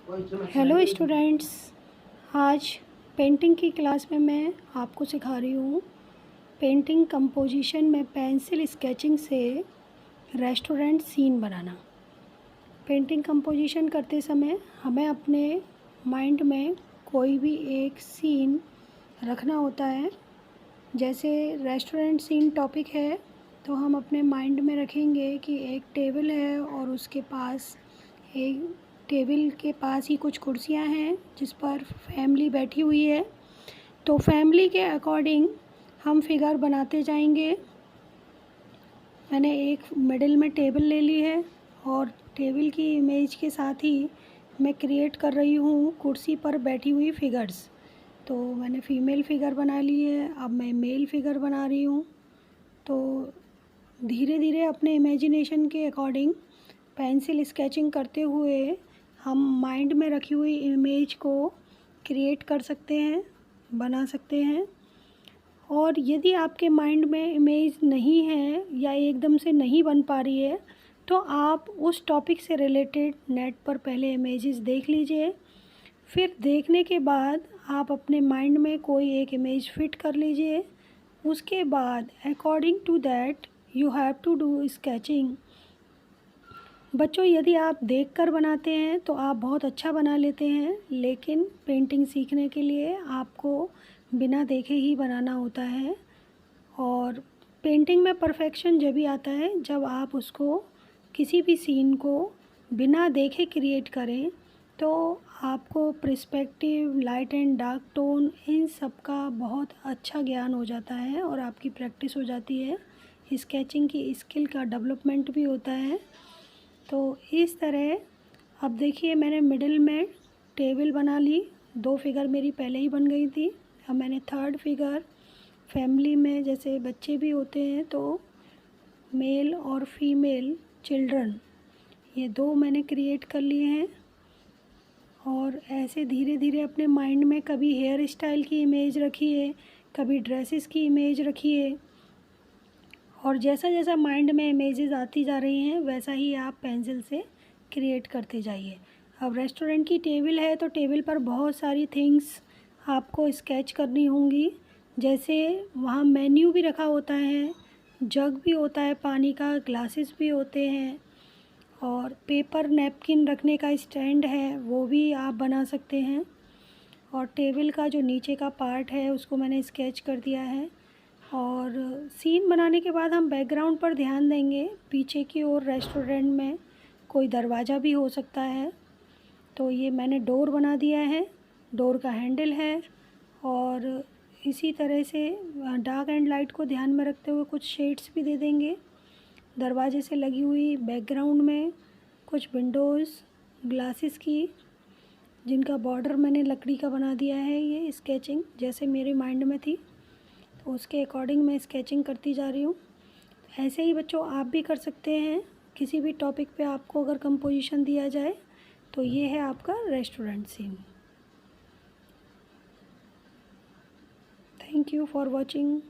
Hello students, आज painting की class में मैं आपको सिखा रही हूँ पेंटिंग कंपोजिशन में पेंसिल स्केचिंग से रेस्टोरेंट सीन बनाना। पेंटिंग कंपोजिशन करते समय हमें अपने माइंड में कोई भी एक सीन रखना होता है। जैसे रेस्टोरेंट सीन टॉपिक है तो हम अपने माइंड में रखेंगे कि एक टेबल है और उसके पास एक टेबल के पास ही कुछ कुर्सियां हैं जिस पर फैमिली बैठी हुई है। तो फैमिली के अकॉर्डिंग हम फिगर बनाते जाएंगे। मैंने एक मिडिल में टेबल ले ली है और टेबल की इमेज के साथ ही मैं क्रिएट कर रही हूँ कुर्सी पर बैठी हुई फिगर्स। तो मैंने फीमेल फिगर बना ली है, अब मैं मेल फिगर बना रही हूँ। तो धीरे धीरे अपने इमेजिनेशन के अकॉर्डिंग पेंसिल स्केचिंग करते हुए हम माइंड में रखी हुई इमेज को क्रिएट कर सकते हैं, बना सकते हैं। और यदि आपके माइंड में इमेज नहीं है या एकदम से नहीं बन पा रही है तो आप उस टॉपिक से रिलेटेड नेट पर पहले इमेजेस देख लीजिए। फिर देखने के बाद आप अपने माइंड में कोई एक इमेज फिट कर लीजिए। उसके बाद according to that you have to do sketching. बच्चों, यदि आप देखकर बनाते हैं तो आप बहुत अच्छा बना लेते हैं, लेकिन पेंटिंग सीखने के लिए आपको बिना देखे ही बनाना होता है। और पेंटिंग में परफेक्शन जब भी आता है जब आप उसको किसी भी सीन को बिना देखे क्रिएट करें। तो आपको perspective, light and dark tone, इन सब का बहुत अच्छा ज्ञान हो जाता है और आपकी प्रैक्टिस हो जाती है। स्केचिंग की स्किल का डेवलपमेंट भी होता है। तो इस तरह अब देखिए, मैंने मिडिल में टेबल बना ली, 2 फिगर मेरी पहले ही बन गई थी। अब मैंने थर्ड फिगर फैमिली में जैसे बच्चे भी होते हैं तो मेल और फीमेल चिल्ड्रन, ये 2 मैंने क्रिएट कर लिए हैं। और ऐसे धीरे धीरे अपने माइंड में कभी हेयर स्टाइल की इमेज रखिए, कभी ड्रेसेस की इमेज रखिए। और जैसा जैसा माइंड में इमेजेस आती जा रही हैं वैसा ही आप पेंसिल से क्रिएट करते जाइए। अब रेस्टोरेंट की टेबल है तो टेबल पर बहुत सारी थिंग्स आपको स्केच करनी होंगी। जैसे वहाँ मेन्यू भी रखा होता है, जग भी होता है पानी का, ग्लासेस भी होते हैं और पेपर नैपकिन रखने का स्टैंड है, वो भी आप बना सकते हैं। और टेबल का जो नीचे का पार्ट है उसको मैंने स्केच कर दिया है। और सीन बनाने के बाद हम बैकग्राउंड पर ध्यान देंगे। पीछे की ओर रेस्टोरेंट में कोई दरवाज़ा भी हो सकता है। तो ये मैंने डोर बना दिया है, डोर का हैंडल है। और इसी तरह से डार्क एंड लाइट को ध्यान में रखते हुए कुछ शेड्स भी दे देंगे। दरवाजे से लगी हुई बैकग्राउंड में कुछ विंडोज़ ग्लासेस की, जिनका बॉर्डर मैंने लकड़ी का बना दिया है। ये स्केचिंग जैसे मेरे माइंड में थी तो उसके अकॉर्डिंग मैं स्केचिंग करती जा रही हूँ। ऐसे ही बच्चों आप भी कर सकते हैं। किसी भी टॉपिक पे आपको अगर कंपोजिशन दिया जाए तो ये है आपका restaurant scene. Thank you for watching.